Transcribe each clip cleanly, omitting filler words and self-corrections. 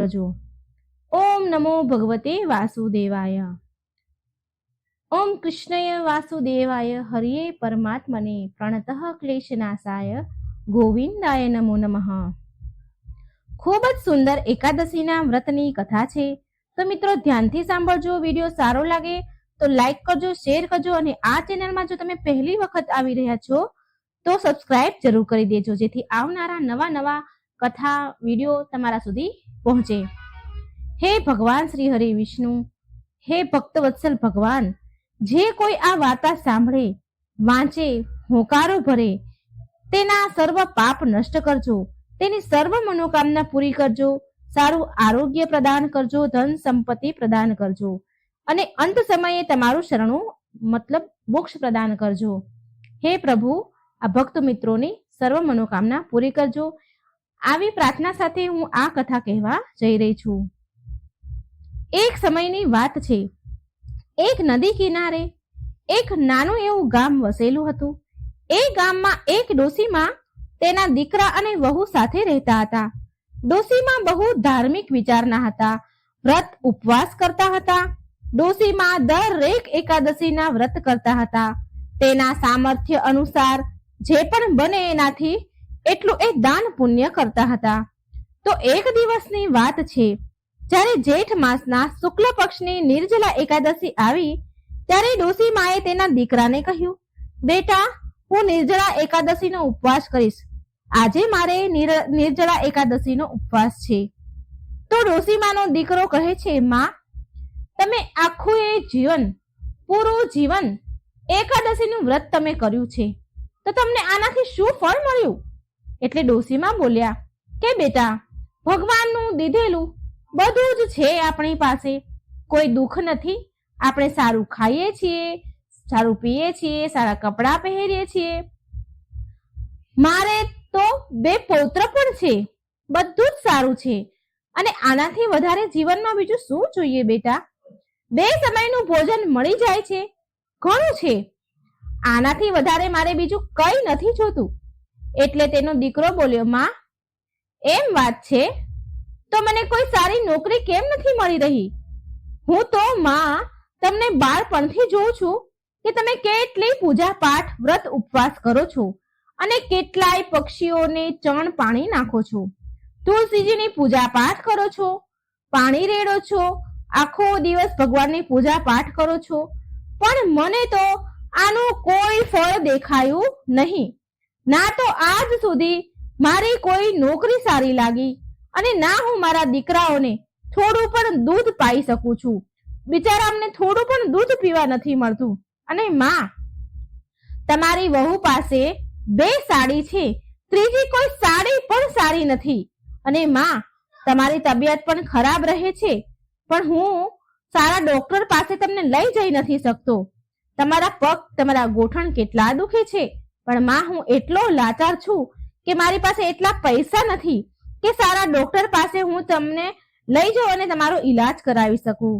કરજો। ઓમ નમો ભગવતે વાસુદેવાય। ઓમ કૃષ્ણય વાસુદેવાય હરિયે પરમાત્મને પ્રણતઃ ક્લેશનાશાય ગોવિંદાય નમો નમઃ। ખૂબ જ સુંદર એકાદશીના વ્રતની કથા છે, તો મિત્રો ધ્યાનથી સાંભળજો। વિડીયો સારો લાગે તો લાઈક કરજો, શેર કરજો, અને આ ચેનલમાં જો તમે પહેલી વખત આવી રહ્યા છો તો સબસ્ક્રાઇબ જરૂર કરી દેજો, જેથી આવનારા નવા કથા વિડીયો તમારા સુધી પહોંચે। હે ભગવાન શ્રી હરિ વિષ્ણુ, હે ભક્તવત્સલ ભગવાન, જે કોઈ આ વાર્તા સાંભળે, વાંચે, હોંકારો ભરે, તેના સર્વ પાપ નષ્ટ કરજો, તેની સર્વ મનોકામના પૂરી કરજો, સારું આરોગ્ય પ્રદાન કરજો, ધન સંપત્તિ પ્રદાન કરજો, અને અંત સમયે તમારું શરણું મતલબ મોક્ષ પ્રદાન કરજો। હે પ્રભુ, આ ભક્ત મિત્રોની સર્વ મનોકામના પૂરી કરજો। આવી પ્રાર્થના સાથે હું આ કથા કહેવા જઈ રહી છું। એક સમયની વાત છે। એક નદી કિનારે એક નાનું એવું ગામ વસેલું હતું। એ ગામમાં એક ડોશીમાં તેના દીકરા અને વહુ સાથે રહેતા હતા। ડોશીમાં બહુ ધાર્મિક વિચારના હતા, વ્રત ઉપવાસ કરતા હતા। ડોશીમાં દરેક એકાદશીના વ્રત કરતા હતા। તેના સામર્થ્ય અનુસાર જે પણ બને એનાથી એટલું એ દાન પુણ્ય કરતા હતા। તો એક દિવસની વાત છે, જ્યારે જેઠ માસના શુક્લ પક્ષની નિર્જલા એકાદશી આવી, ત્યારે ડોશીમાએ તેના દીકરાને કહ્યું, બેટા, હું નિર્જળા એકાદશીનો ઉપવાસ કરીશ। આજે મારે નિર્જળા એકાદશીનો ઉપવાસ છે। તો ડોશીમાનો દીકરો કહે છે, માં, તમે આખું એ જીવન, પૂરું જીવન એકાદશીનું વ્રત તમે કર્યું છે, તો તમને આનાથી શું ફળ મળ્યું? એટલે ડોશીમા બોલ્યા કે બેટા, ભગવાનનું દીધેલું બધું જ છે આપણી પાસે, કોઈ દુઃખ નથી। આપણે સારું ખાઈએ છીએ, સારું પીએ છીએ, સારા કપડાં પહેરીએ છીએ, મારે તો 2 પૌત્ર પણ છે, બધું જ સારું છે, અને આનાથી વધારે જીવનમાં બીજું શું જોઈએ બેટા? 2 સમયનું ભોજન મળી જાય છે, ઘણું છે, આનાથી વધારે મારે બીજું કઈ નથી જોતું। એટલે તેનો દીકરો બોલ્યો, માં, એમ વાત છે તો મને કોઈ સારી નોકરી કેમ નથી મળી રહી? હું તો માં તમને બાળપણથી જોઉં છું કે તમે કેટલી પૂજા પાઠ, વ્રત ઉપવાસ કરો છો, અને કેટલાય પક્ષીઓને ચણ પાણી નાખો છો, તુલસીજીની પૂજા પાઠ કરો છો, પાણી રેડો છો, આખો દિવસ ભગવાનની પૂજા પાઠ કરો છો, પણ મને તો આનું કોઈ ફળ દેખાયું નહીં। ના તો આજ સુધી મારી કોઈ નોકરી સારી લાગી, અને ના હું મારા દીકરાઓને થોડું પણ દૂધ પાઈ શકું છું, બિચારામને થોડું પણ દૂધ પીવા નથી મળતું। અને માં, તમારી વહુ પાસે 2 સાડી છે, ત્રીજી કોઈ સાડી પણ સારી નથી, અને માં, તમારી તબિયત પણ ખરાબ રહે છે, પણ હું સારા ડોક્ટર પાસે તમને લઈ જઈ નથી શકતો। તમારા પગ, તમારા ગોઠણ કેટલા દુખે છે, પણ માં, હું એટલો લાચાર છું કે મારી પાસે એટલા પૈસા નથી કે સારા ડોક્ટર પાસે હું તમને લઈ જાઉં અને તમારો ઈલાજ કરાવી શકું।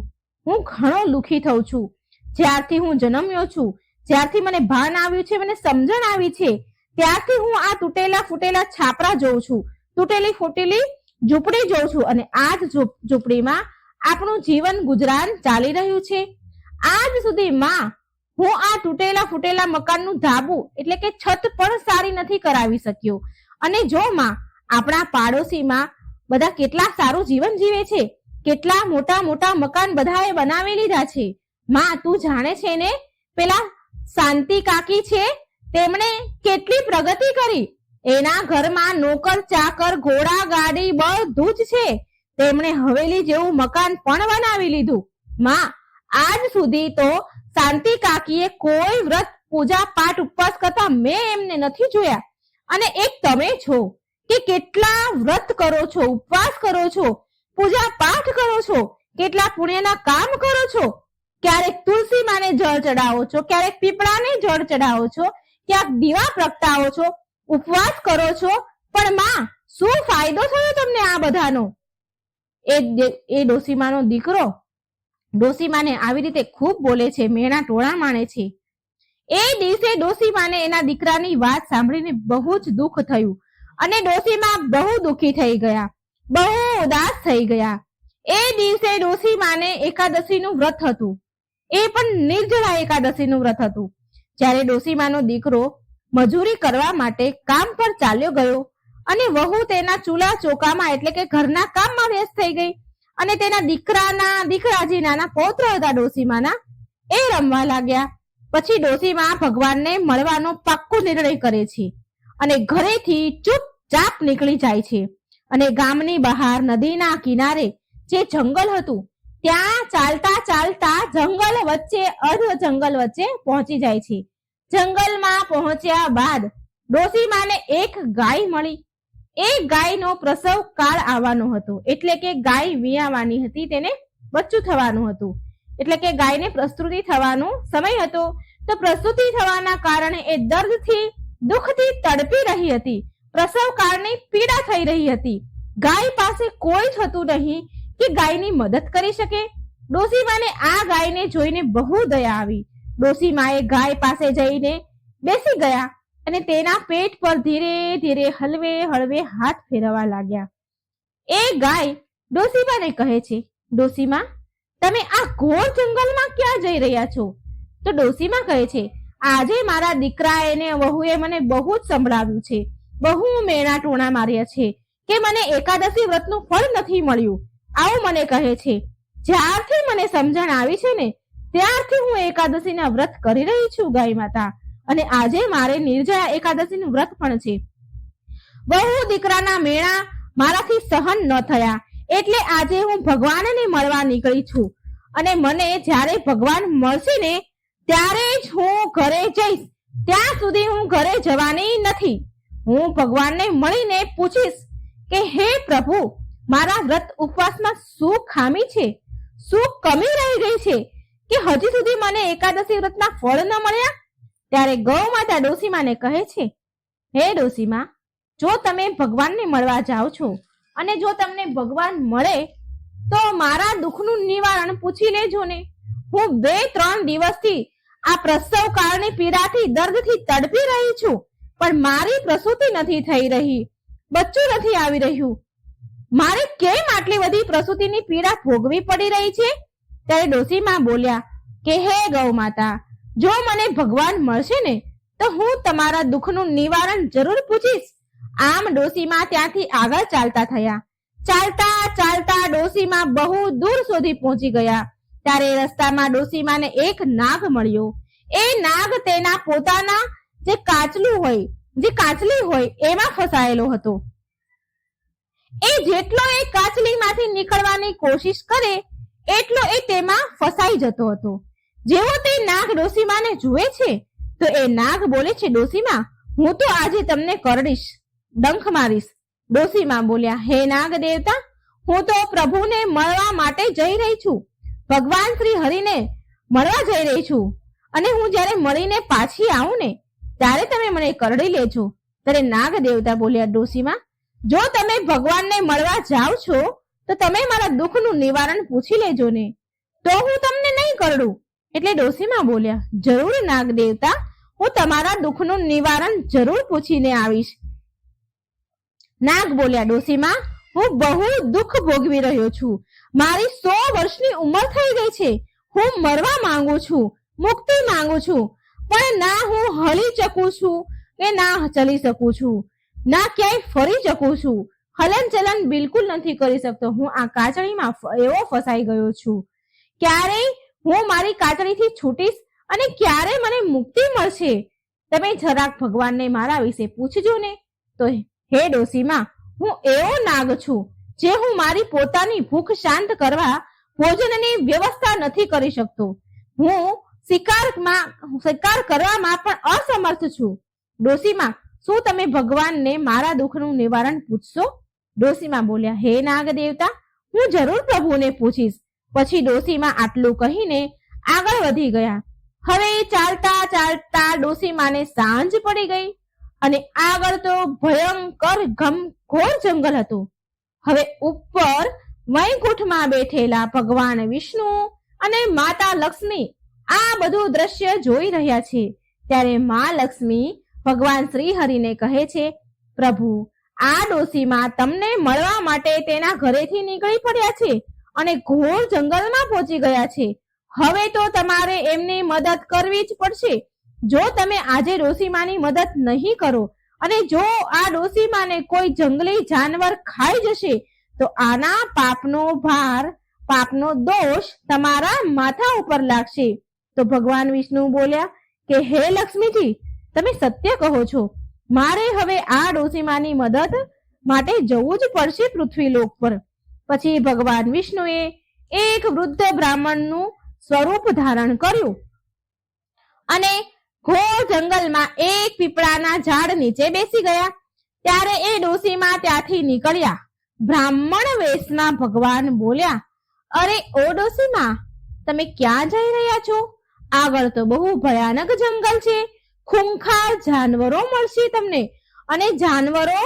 હું ઘણો દુખી થઉં છું। જ્યારથી હું જન્મ્યો છું, જ્યારથી મને ભાન આવ્યું છે, મને સમજણ આવી છે, ત્યારથી હું આ તૂટેલા ફૂટેલા છાપરા જોઉં છું, તૂટેલી ફૂટેલી ઝૂંપડી જોઉં છું, અને આ જ ઝૂંપડીમાં આપણું જીવન ગુજરાન ચાલી રહ્યું છે। આજ સુધી માં, હું આ તૂટેલા ફૂટેલા મકાનનું ધાબુ એટલે કે છત પણ સારી નથી કરાવી શક્યો। અને જો માં, આપણા પાડોશીમાં બધા કેટલા સારું જીવન જીવે છે, કેટલા મોટા મોટા મકાન બધાએ બનાવી લીધા છે। માં, તું જાણે છે ને, પેલા શાંતિ કાકી છે, તેમણે કેટલી પ્રગતિ કરી, એના ઘરમાં નોકર ચાકર, ઘોડા ગાડી બધું જ છે, તેમણે હવેલી જેવું મકાન પણ બનાવી લીધું। માં, આજ સુધી તો શાંતિ કાકીએ કોઈ વ્રત, પૂજા પાઠ, ઉપવાસ કરતા મેં એમને નથી જોયા, અને એક તમે છો કે કેટલા વ્રત કરો છો, ઉપવાસ કરો છો, પૂજા પાઠ કરો છો, કેટલા પુણ્યના કામ કરો છો, ક્યારેક તુલસી માને જળ ચડાવો છો, ક્યારેક પીપળાને જળ ચડાવો છો, ક્યાંક દીવા પ્રગટાવો છો, ઉપવાસ કરો છો, પણ માં, શું ફાયદો થયો તમને આ બધાનો? એ ડોશીમાનો દીકરો ડોશીમાને આવી રીતે ખૂબ બોલે છે, મેણા ટોળા માણે છે। એ દિવસે ડોશીમાને એના દીકરાની વાત સાંભળીને બહુ જ દુઃખ થયું, અને ડોશીમા બહુ દુઃખી થઈ ગયા। બહુ ઉદાસ થઈ ગયા. એ દિવસે ડોસીમાને એકાદશીનું વ્રત હતું. એ પણ નિર્જળા એકાદશીનું વ્રત હતું. જ્યારે ડોસીમાનો દીકરો મજૂરી કરવા માટે કામ પર ચાલ્યો ગયો અને વહુ તેના ચૂલા ચોકામાં એટલે કે ઘરના કામમાં વ્યસ્ત થઈ ગઈ અને તેના દીકરા જે નાના પૌત્ર હતા ડોસીમાના, એ રમવા લાગ્યા. પછી ડોસીમા ભગવાનને મળવાનો પાક્કો નિર્ણય કરે છે અને ઘરેથી ચૂપચાપ નીકળી જાય છે અને ગામની બહાર નદીના કિનારે જે જંગલ હતું ત્યાં ચાલતા ચાલતા અર્ધ જંગલ વચ્ચે પહોંચી જાય છે. જંગલમાં પહોંચ્યા બાદ ડોસીમાને એક ગાય મળી. એ ગાયનો પ્રસવ કાળ આવવાનો હતો, એટલે કે ગાય વિયાવાની હતી, તેને બચ્ચું થવાનું હતું, એટલે કે ગાયને પ્રસ્તુતિ થવાનો સમય હતો. તો પ્રસ્તુતિ થવાના કારણે એ દર્દથી દુઃખથી તડપી રહી હતી. પ્રસવ કાળની પીડા થઈ રહી હતી. ગાય પાસે કોઈ જ હતું નહીં કે ગાયની મદદ કરી શકે. ડોસીમાને આ ગાયને જોઈને બહુ દયા આવી. ડોસીમાએ ગાય પાસે જઈને બેસી ગયા અને તેના પેટ પર ધીરે ધીરે હળવે હળવે હાથ ફેરવવા લાગ્યા. એ ગાય ડોસીમાને કહે છે, ડોસીમા, તમે આ ઘોર જંગલમાં ક્યાં જઈ રહ્યા છો? તો ડોસીમા કહે છે, આજે મારા દીકરાએ ને વહુએ મને બહુ જ સંભળાવ્યું છે, બહુ મેણા ટોણા માર્યા છે કે મને એકાદશી વ્રતનું ફળ નથી મળ્યું. આવું મને કહે છે. જ્યારથી મને સમજણ આવી છે ને ત્યારથી હું એકાદશીના વ્રત કરી રહી છું ગાય માતા, અને આજે મારે નિર્જળા એકાદશીનું વ્રત પણ છે. બહુ દીકરાના મેણા મારાથી સહન ન થયા એટલે આજે હું ભગવાનને મળવા નીકળી છું અને મને જ્યારે ભગવાન મળશે ને ત્યારે જ હું ઘરે જઈશ. ત્યાં સુધી હું ઘરે જવાની નથી. હું ભગવાનને મળીને પૂછીશ કે હે પ્રભુ, મારા વ્રત ઉપવાસમાં શું ખામી છે, શું કમી રહી ગઈ છે કે હજી સુધી મને એકાદશી વ્રતના ફળ ન મળ્યા? ત્યારે ગૌ માતા ડોસીમાને કહે છે, હે ડોસીમા, જો તમે ભગવાનને મળવા જાઓ છો અને જો તમને ભગવાન મળે તો મારા દુઃખનું નિવારણ પૂછી લેજો ને. હું 2-3 દિવસથી આ પ્રસવ કાળની પીડાથી દર્દથી તડપી રહી છું, પણ મારી પ્રસૂતિ નથી થઈ રહી, બચ્ચું નથી આવી રહ્યું. મારે કેમ આટલી બધી પ્રસૂતિની પીડા ભોગવી પડી રહી છે? ત્યારે ડોસીમા બોલ્યા કે હે ગૌ માતા, જો મને ભગવાન મળશે ને તો હું તમારા દુઃખનું નિવારણ જરૂર પૂછીશ. આમ ડોસીમા ત્યાંથી આગળ ચાલતા થયા. ચાલતા ચાલતા ડોસીમા બહુ દૂર સુધી પહોંચી ગયા. ત્યારે રસ્તામાં ડોસીમાને એક નાગ મળ્યો. એ નાગ તેના પોતાના જે કાચલી હોય એમાં ફસાયેલો હતો. એ જેટલો એ કાચલીમાંથી નીકળવાની કોશિશ કરે એટલો એ તેમાં ફસાઈ જતો હતો. જેવો તે નાગ ડોસીમાને જુએ છે તો એ નાગ બોલે છે, ડોસીમા, હું તો આજે તમને કરડીશ, ડંખ મારીશ. ડોસીમા બોલ્યા, હે નાગ દેવતા, હું તો પ્રભુને મળવા માટે જઈ રહી છું, ભગવાન શ્રી હરિને મળવા જઈ રહી છું, અને હું જ્યારે મળીને પાછી આવું ને ત્યારે તમે મને કરડી લેજો. ત્યારે નાગ દેવતા બોલ્યા, ડોસીમા, જો તમે ભગવાનને મળવા જાઓ છો તો તમે મારા દુઃખનું નિવારણ પૂછી લેજો ને, તો હું તમને નહીં કરડું. એટલે ડોસીમા બોલ્યા, જરૂર નાગ દેવતા, હું તમારા દુઃખનું નિવારણ જરૂર પૂછીને આવીશ. નાગ બોલ્યા, ડોસીમા, હું બહુ દુઃખ ભોગવી રહ્યો છું, મારી 100 વર્ષની ઉંમર થઈ ગઈ છે, હું મરવા માંગુ છું, મુક્તિ માંગુ છું, પણ ના હું હલી શકું છું કે ના ચલી શકું છું, ના ક્યાંય ફરી શકું છું, હલન ચલન બિલકુલ નથી કરી શકતો. હું આ કાચડીમાં એવો ફસાઈ ગયો છું. ક્યારે હું મારી કાચડીથી છૂટીશ અને ક્યારે મને મુક્તિ મળશે? તમે જરાક ભગવાનને મારા વિશે પૂછજો ને. તો હે ડોસીમા, હું એવો નાગ છું જે હું મારી પોતાની ભૂખ શાંત કરવા ભોજનની વ્યવસ્થા નથી કરી શકતો. હું શિકાર કરવામાં પણ અસમર્થ છું. ડોસીમા, શું તમે ભગવાનને મારા દુઃખનું નિવારણ પૂછશો? ડોસીમા બોલ્યા, હે નાગ દેવતા, હું જરૂર પ્રભુને પૂછીશ. પછી ડોસીમા આટલું કહીને આગળ વધી ગયા. હવે ચાલતા ચાલતા ડોસીમાને સાંજ પડી ગઈ અને આગળ તો ભયંકર ઘોર જંગલ હતું. હવે ઉપર વૈકુંઠમાં બેઠેલા ભગવાન વિષ્ણુ અને માતા લક્ષ્મી આ બધું દ્રશ્ય જોઈ રહ્યા છે. ત્યારે મા લક્ષ્મી ભગવાન શ્રી હરિને કહે છે, પ્રભુ, આ ડોશીમાં તમને મળવા માટે તેના ઘરેથી નીકળી પડ્યા છે અને ઘોર જંગલમાં પહોંચી ગયા છે. હવે તો તમારે એમની મદદ કરવી જ પડશે. જો તમે આજે ડોશીમાની મદદ નહીં કરો અને જો આ ડોશીમાને કોઈ જંગલી જાનવર ખાઈ જશે તો આના પાપનો દોષ તમારા માથા ઉપર લાગશે. તો ભગવાન વિષ્ણુ બોલ્યા કે હે લક્ષ્મીજી, તમે સત્ય કહો છો. મારે હવે આ ડોશીમાની મદદ માટે જવું જ પડશે પૃથ્વીલોક પર. પછી ભગવાન વિષ્ણુએ એક વૃદ્ધ બ્રાહ્મણનું સ્વરૂપ ધારણ કર્યું અને ઘોર જંગલમાં એક પીપળાના ઝાડ નીચે બેસી ગયા. ત્યારે એ ડોશીમા ત્યાંથી નીકળ્યા. બ્રાહ્મણ વેશમાં ભગવાન બોલ્યા, અરે ઓ ડોશીમા, તમે ક્યાં જઈ રહ્યા છો? આગળ તો બહુ ભયાનક જંગલ છે. ખૂંખાર જાનવરો મળશે તમને અને જાનવરો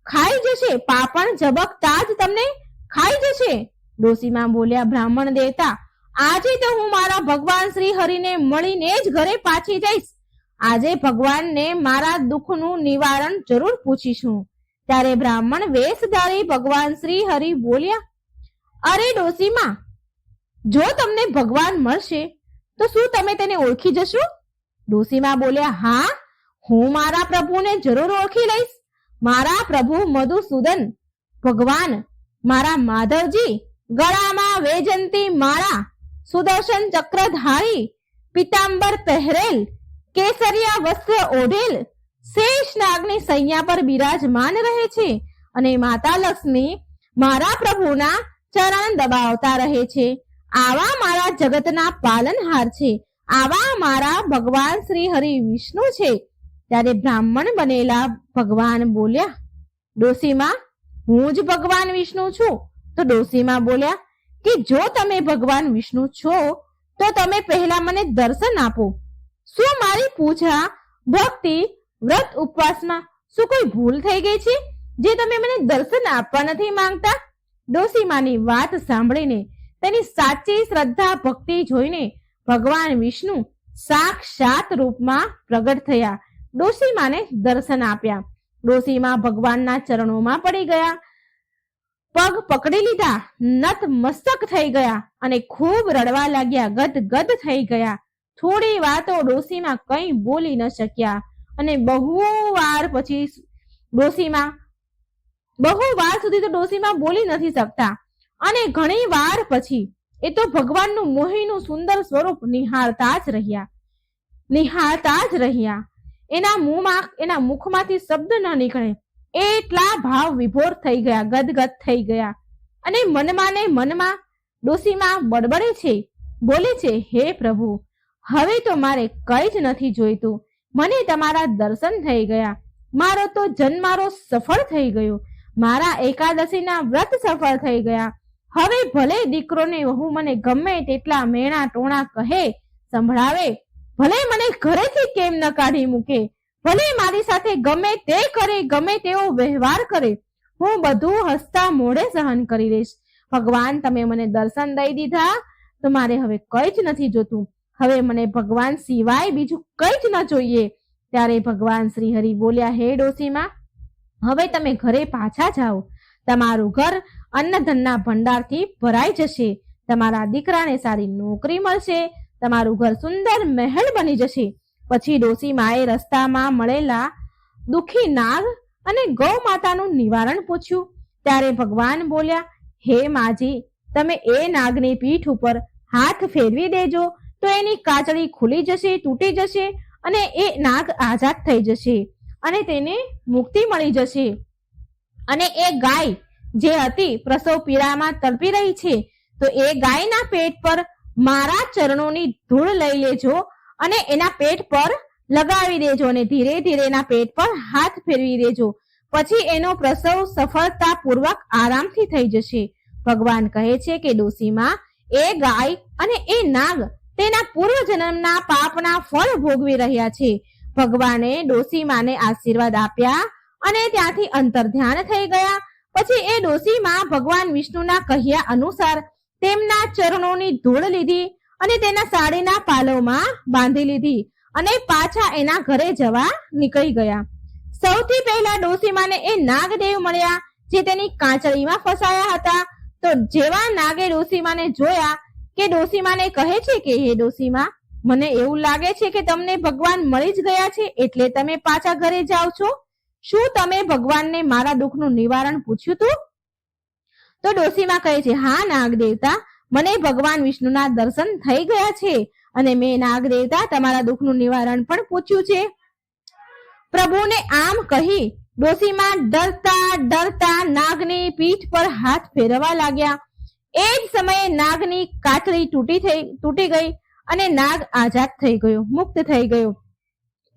ખાઈ જશે. પાપણ ઝબકતા જ તમને ખાઈ જશે. ડોશીમા બોલ્યા, બ્રાહ્મણ દેવતા, આજે તો હું મારા ભગવાન શ્રી હરિને મળીને જ ઘરે પાછી જઈશ. આજે ભગવાનને મારા દુઃખનું નિવારણ જરૂર પૂછીશું. ત્યારે બ્રાહ્મણ વેશધારી ભગવાન શ્રી હરિ બોલ્યા, અરે ડોશીમા, જો તમને ભગવાન મળશે તો શું તમે તેને ઓળખી જશો? ડોશીમા બોલ્યા, હા, હું મારા પ્રભુને જરૂર ઓળખી લઈશ. મારા પ્રભુ મધુસૂદન ભગવાન, મારા માધવજી, ગળામાં વૈજયંતી માળા, સુદર્શન ચક્રધારી, પીતાંબર પહેરેલ, કેસરિયા વસ્ત્ર ઓઢેલ, શેષ નાગની સૈયા પર બિરાજમાન રહે છે અને માતા લક્ષ્મી મારા પ્રભુના ચરણ દબાવતા રહે છે. આવા મારા જગતના પાલનહાર છે. આવા મારા ભગવાન શ્રી હરિ વિષ્ણુ છે. ત્યારે બ્રાહ્મણ બનેલા ભગવાન બોલ્યા, ડોશીમા, હું જ ભગવાન વિષ્ણુ છું. તો ડોશીમા બોલ્યા કે જો તમે ભગવાન વિષ્ણુ છો તો તમે પહેલા મને દર્શન આપો. શું મારી પૂજા, ભક્તિ, વ્રત, ઉપવાસમાં શું કોઈ ભૂલ થઈ ગઈ છે જે તમે મને દર્શન આપવા નથી માંગતા? ડોશીમાની વાત સાંભળીને, તેની સાચી શ્રદ્ધા ભક્તિ જોઈને ભગવાન વિષ્ણુ સાક્ષાત રૂપમાં પ્રગટ થયા. ડોશીમાને દર્શન આપ્યા. ડોશીમા ભગવાનના ચરણોમાં પડી ગયા, પગ પકડી લીધા, નત મસ્તક થઈ ગયા અને ખૂબ રડવા લાગ્યા, ગદગદ થઈ ગયા. થોડી વાર તો ડોશીમા કંઈ બોલી ન શક્યા અને બહુ વાર સુધી તો ડોશીમા બોલી નથી શકતા અને ઘણી વાર પછી એ તો ભગવાનનું મોહીનું સુંદર સ્વરૂપ નિહાળતા જ રહ્યા. એના મુખમાંથી શબ્દ ન નીકળે એટલા ભાવ વિભોર થઈ ગયા, ગદગદ થઈ ગયા અને મનમાં ડોશીમા બડબડે છે, બોલે છે, હે પ્રભુ, હવે તો મારે કંઈ જ નથી જોઈતું. મને તમારા દર્શન થઈ ગયા. મારો તો જન્મારો સફળ થઈ ગયો. મારા એકાદશીના વ્રત સફળ થઈ ગયા. હવે ભલે દીકરો ને વહુ મને ગમે તેટલા મેણા ટોણા કહે, સંભળાવે, ભલે મને ઘરેથી કેમ ન કાઢી મૂકે, ભલે મારી સાથે ગમે તે કરે, ગમે તેવો વ્યવહાર કરે, હું બધું હસતા મોઢે સહન કરી લઈશ. ભગવાન, તમે મને દર્શન દઈ દીધા તો મારે હવે કંઈ જ નથી જોતું. હવે મને ભગવાન સિવાય બીજું કંઈ જ ન જોઈએ. ત્યારે ભગવાન શ્રી હરિ બોલ્યા, હે ડોશીમા, હવે તમે ઘરે પાછા જાઓ. તમારું ઘર અન્નધનના ભંડારથી ભરાઈ જશે. તમારા દીકરાને સારી નોકરી મળશે. તમારું ઘર સુંદર મહેલ બની જશે. પછી ડોશીમાએ રસ્તામાં મળેલા દુખી નાગ અને ગૌ માતાનું નિવારણ પૂછ્યું. ત્યારે ભગવાન બોલ્યા, હે માજી, તમે એ નાગની પીઠ ઉપર હાથ ફેરવી દેજો તો એની કાચળી ખુલી જશે, તૂટી જશે અને એ નાગ આઝાદ થઈ જશે અને તેને મુક્તિ મળી જશે. અને એ ગાય જે હતી પ્રસવ પીડામાં તડપી રહી છે, તો એ ગાયના પેટ પર મારા ચરણોની ધૂળ લઈ લેજો અને એના પેટ પર લગાવી દેજો અને ધીરે ધીરે એના પેટ પર હાથ ફેરવી દેજો. પછી એનો પ્રસવ સફળતાપૂર્વક આરામથી થઈ જશે. ભગવાન કહે છે કે ડોશીમા, એ ગાય અને એ નાગ તેના પૂર્વ જન્મના પાપના ફળ ભોગવી રહ્યા છે. ભગવાને ડોશીમાને આશીર્વાદ આપ્યા અને ત્યાંથી અંતર્ધ્યાન થઈ ગયા. પછી એ ડોશીમા ભગવાન વિષ્ણુના કહ્યા અનુસાર તેમના ચરણોની ધૂળ લીધી અને તેના સાડીના પાલોમાં બાંધી લીધી અને પાછા એના ઘરે જવા નીકળી ગયા. સૌથી પહેલા ડોસીમાને એ નાગદેવ મળ્યા જે તેની કાંચળીમાં ફસાયા હતા. તો જેવા નાગે ડોસીમાને જોયા કે ડોસીમાને કહે છે કે હે ડોસીમા, મને એવું લાગે છે કે તમને ભગવાન મળી જ ગયા છે, એટલે તમે પાછા ઘરે જાઓ છો. શું તમે ભગવાનને મારા દુઃખનું નિવારણ પૂછ્યું તું? તો ડોસીમા કહે છે, હા નાગ દેવતા, મને ભગવાન વિષ્ણુના દર્શન થઈ ગયા છે અને મેં નાગ દેવતા તમારા દુઃખનું નિવારણ પણ પૂછ્યું છે. પ્રભુને આમ કહી ડોસીમા ડરતા ડરતા નાગની પીઠ પર હાથ ફેરવવા લાગ્યા. એ જ સમયે નાગની કાતરી તૂટી ગઈ અને નાગ આઝાદ થઈ ગયો, મુક્ત થઈ ગયો.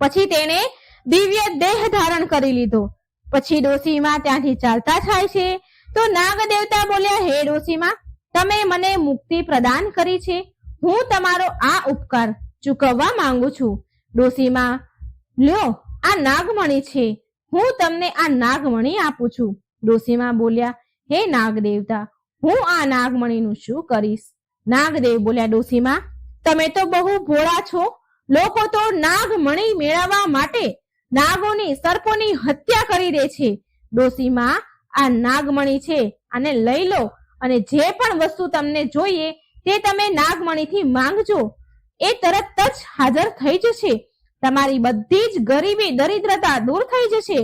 પછી તેણે દિવ્ય દેહ ધારણ કરી લીધો. પછી ડોસીમા ત્યાંથી ચાલતા થાય છે. તો નાગ દેવતા બોલ્યા, હે ડોસીમા, તમે મને મુક્તિ પ્રદાન કરી છે, હું તમારો આ ઉપકાર ચૂકવવા માંગુ છું. ડોસીમા, લ્યો આ નાગમણી છે, હું તમને આ નાગમણી આપું છું. ડોસીમા બોલ્યા, હે નાગ દેવતા, હું આ નાગમણીનું શું કરીશ? નાગદેવ બોલ્યા, ડોસીમા, તમે તો બહુ ભોળા છો. લોકો તો નાગમણી મેળવવા માટે નાગોની, સર્પોની હત્યા કરી દે છે. ડોસીમા, આ નાગમણી છે, આને લઈ લો અને જે પણ વસ્તુ તમને જોઈએ તે તમે નાગમણીથી માંગજો, એ તરત જ હાજર થઈ જશે. તમારી બધી જ ગરીબી, દરિદ્રતા દૂર થઈ જશે.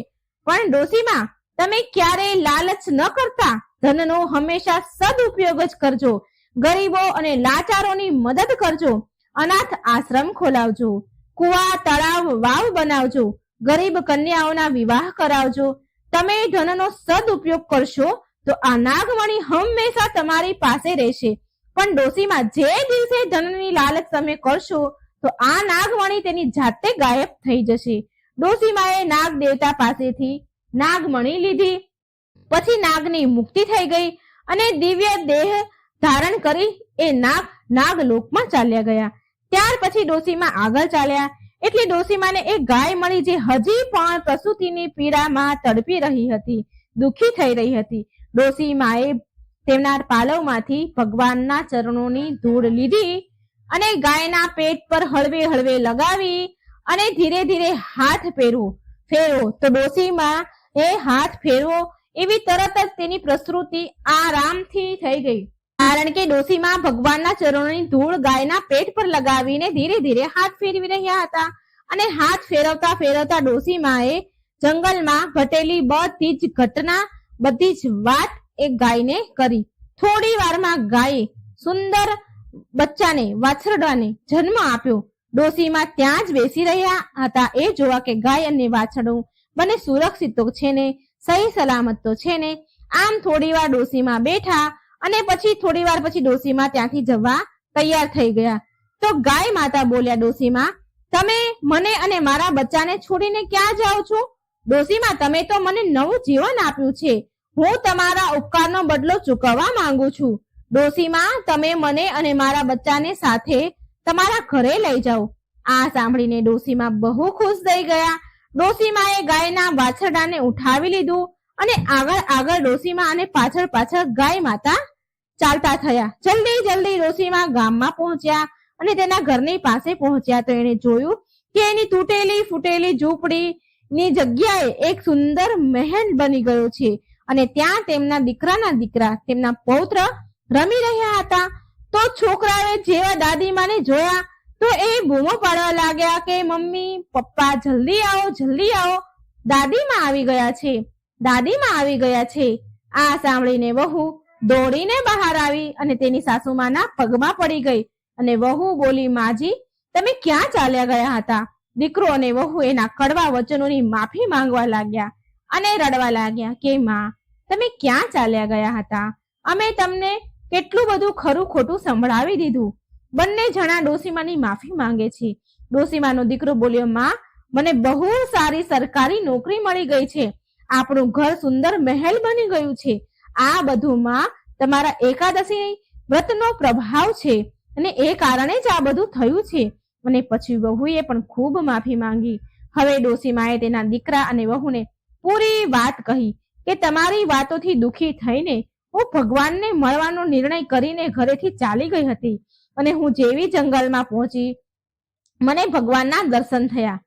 પણ ડોસીમા, તમે ક્યારેય લાલચ ન કરતા, ધનનો હંમેશા સદુપયોગ જ કરજો. ગરીબો અને લાચારોની મદદ કરજો. અનાથ આશ્રમ ખોલાવજો, કુવા, તળાવ, વાવ બનાવજો, ગરીબ કન્યાઓના વિવાહ કરાવજો. તમે ધનનો સદુપયોગ કરશો તો આ નાગમણી હંમેશા તમારી પાસે રહેશે. પણ ડોસીમા, જે દિવસે ધનની લાલચ તમે કરશો તો આ નાગમણી તેની જાતે ગાયબ થઈ જશે. ડોસીમાએ નાગ દેવતા પાસેથી નાગમણી લીધી. પછી નાગની મુક્તિ થઈ ગઈ અને દિવ્ય દેહ ધારણ કરી એ નાગલોકમાં ચાલ્યા ગયા. ત્યાર પછી ડોસીમા આગળ ચાલ્યા એટલે ડોસીમાને એક ગાય મળી જે હજી પણ પ્રસૂતિની પીડામાં તડપી રહી હતી, દુઃખી થઈ રહી હતી. ડોસીમાએ તેમના પાલવમાંથી ભગવાનના ચરણોની ધૂળ લીધી અને ગાયના પેટ પર હળવે હળવે લગાવી અને ધીરે ધીરે હાથ ફેરવો. તો ડોસીમા એ હાથ ફેરવો એવી તરત જ તેની પ્રસૂતિ આરામથી થઈ ગઈ. કારણ કે ડોસીમા ભગવાનના ચરણોની ધૂળ ગાયના પેટ પર લગાવીને ધીરે ધીરે હાથ ફેરવી રહ્યા હતા. અને હાથ ફેરવતા ફેરવતા ડોસીમાએ જંગલમાં ઘટેલી બધી જ ઘટના, બધી જ વાત એક ગાયને કરી. થોડી વારમાં ગાયે સુંદર બચ્ચાને, વાછરડાને જન્મ આપ્યો. ડોસીમા ત્યાં જ બેસી રહ્યા હતા એ જોવા કે ગાય અને વાછરડું બંને સુરક્ષિત તો છે ને, સહી સલામત તો છે ને. આમ થોડી વાર ડોસીમા બેઠા અને પછી થોડી વાર પછી ડોસીમા ત્યાંથી જવા તૈયાર થઈ ગયા. તો ગાય માતા બોલ્યા, ડોસીમા, તમે મને અને મારા બચ્ચાને છોડીને ક્યાં જાઓ છો? ડોસીમા, તમે તો મને નવું જીવન આપ્યું છે, હું તમારા ઉપકારનો બદલો ચૂકવવા માંગુ છું. ડોસીમા, તમે મને અને મારા બચ્ચાને સાથે તમારા ઘરે લઈ જાઓ. આ સાંભળીને ડોસીમા બહુ ખુશ થઈ ગયા. ડોસીમાએ ગાયના વાછરડાને ઉઠાવી લીધું અને આગળ આગળ ડોસીમા અને પાછળ પાછળ ગાય માતા ચાલતા થયા. જલ્દી જલ્દી ડોસીમા ગામમાં પહોંચ્યા અને તેના ઘરની પાસે પહોંચ્યા તો એને જોયું કે એની તૂટેલી ફૂટેલી ઝૂંપડી ની જગ્યાએ એક સુંદર મહેલ બની ગયો છે અને ત્યાં તેમના દીકરાના દીકરા, તેમના પૌત્ર રમી રહ્યા હતા. તો છોકરાએ જેવા દાદીમાને જોયા તો એ બૂમો પાડવા લાગ્યા કે મમ્મી, પપ્પા, જલ્દી આવો, જલ્દી આવો, દાદીમા આવી ગયા છે, દાદીમા આવી ગયા છે. આ સાંભળીને વહુ દોડીને બહાર આવી અને તેની સાસુમાના પગમાં પડી ગઈ અને વહુ બોલી, માજી, તમે ક્યાં ચાલ્યા ગયા હતા? દીકરો અને વહુ એના કડવા વચનોની માફી માંગવા લાગ્યા અને રડવા લાગ્યા કે માં, તમે ક્યાં ચાલ્યા ગયા હતા? અમે તમને કેટલું બધું ખરું ખોટું સંભળાવી દીધું. બંને જણા ડોસીમાની માફી માંગે છે. ડોસીમાનો દીકરો બોલ્યો, માં, મને બહુ સારી સરકારી નોકરી મળી ગઈ છે, આપણું ઘર સુંદર મહેલ બની ગયું છે. આ બધુંમાં તમારા એકાદશી વ્રતનો પ્રભાવ છે અને એ કારણે જ આ બધું થયું છે. અને પછી વહુએ પણ ખૂબ માફી માંગી. હવે ડોસીમાએ તેના દીકરા અને વહુને પૂરી વાત કહી કે તમારી વાતોથી દુઃખી થઈને હું ભગવાનને મળવાનો નિર્ણય કરીને ઘરેથી ચાલી ગઈ હતી અને હું જેવી જંગલમાં પહોંચી મને ભગવાનના દર્શન થયા.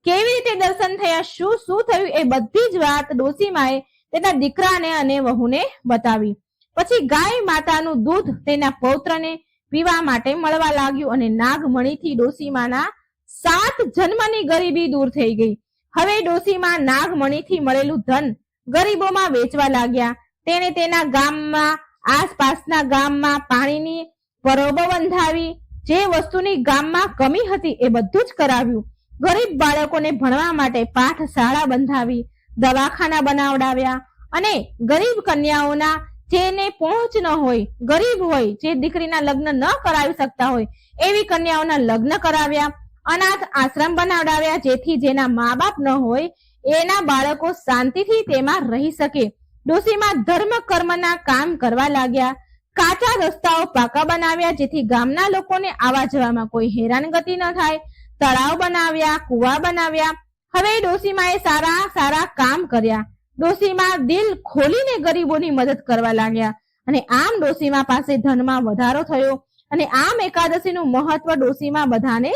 કેવી રીતે દર્શન થયા, શું શું થયું, એ બધી જ વાત ડોસીમાએ તેના દીકરાને અને વહુને બતાવી. પછી ગાય માતાનું દૂધ તેના પૌત્રને પીવા માટે મળવા લાગ્યું અને નાગમણીથી ડોસીમાના 7 જન્મની ગરીબી દૂર થઈ ગઈ. હવે ડોસીમા નાગમણીથી મળેલું ધન ગરીબોમાં વેચવા લાગ્યા. તેને તેના ગામમાં, આસપાસના ગામમાં પાણીની પરબો બંધાવી. જે વસ્તુની ગામમાં કમી હતી એ બધું જ કરાવ્યું. ગરીબ બાળકોને ભણવા માટે પાઠશાળા બંધાવી, દવાખાના બનાવડાવ્યા અને ગરીબ કન્યાઓના, જેને પહોંચ ન હોય, ગરીબ હોય, જે દીકરીના લગ્ન ન કરાવી શકતા હોય એવી કન્યાઓના લગ્ન કરાવ્યા. અનાથ આશ્રમ બનાવડાવ્યા, જેથી જેના મા બાપ ન હોય એના બાળકો શાંતિથી તેમાં રહી શકે. ડોસીમાં ધર્મ કર્મના કામ કરવા લાગ્યા. કાચા રસ્તાઓ પાકા બનાવ્યા, જેથી ગામના લોકોને આવવા જવામાં કોઈ હેરાનગતિ ન થાય. તળાવ બનાવ્યા, કુવા બનાવ્યા. હવે ડોસીમાએ સારા સારા કામ કર્યા. ડોસીમા દિલ ખોલીને ગરીબોની મદદ કરવા લાગ્યા અને આમ ડોસીમા પાસે ધનમાં વધારો થયો. અને આમ એકાદશીનું મહત્વ ડોસીમા બધાને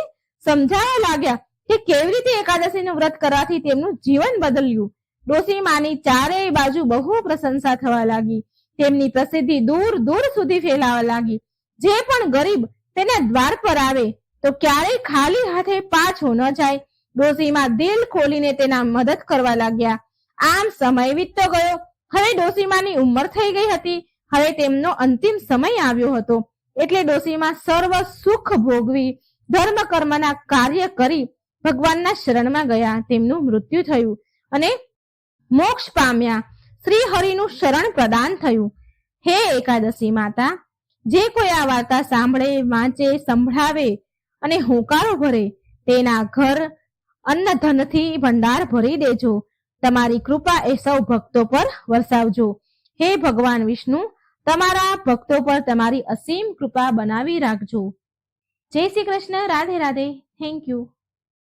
સમજાવવા લાગ્યા કે કેવી રીતે એકાદશીનું વ્રત કરવાથી તેમનું જીવન બદલ્યું. ડોસીમાની ચારેય બાજુ બહુ પ્રશંસા થવા લાગી. તેમની પ્રસિદ્ધિ દૂર દૂર સુધી ફેલાવા લાગી. જે પણ ગરીબ તેના દ્વાર પર આવે તો ક્યારેય ખાલી હાથે પાછો ન જાય. ડોસીમા દિલ ખોલીને તેના મદદ કરવા લાગ્યા. આમ સમય વીતતો ગયો. હવે ડોસીમાની ઉંમર થઈ ગઈ હતી. હવે તેમનો અંતિમ સમય આવ્યો હતો. એટલે ડોસીમા સર્વ સુખ ભોગવી ધર્મ કર્મના કાર્ય કરી ભગવાનના શરણમાં ગયા. તેમનું મૃત્યુ થયું અને મોક્ષ પામ્યા. શ્રી હરિનું શરણ પ્રદાન થયું. હે એકાદશી માતા, જે કોઈ આ વાર્તા સાંભળે, વાંચે, સંભળાવે અને હોંકારો ભરે તેના ઘર અન્ન ધનથી ભંડાર ભરી દેજો. તમારી કૃપા એ સૌ ભક્તો પર વરસાવજો. હે ભગવાન વિષ્ણુ, તમારા ભક્તો પર તમારી અસીમ કૃપા બનાવી રાખજો. જય શ્રી કૃષ્ણ. રાધે રાધે. Thank you.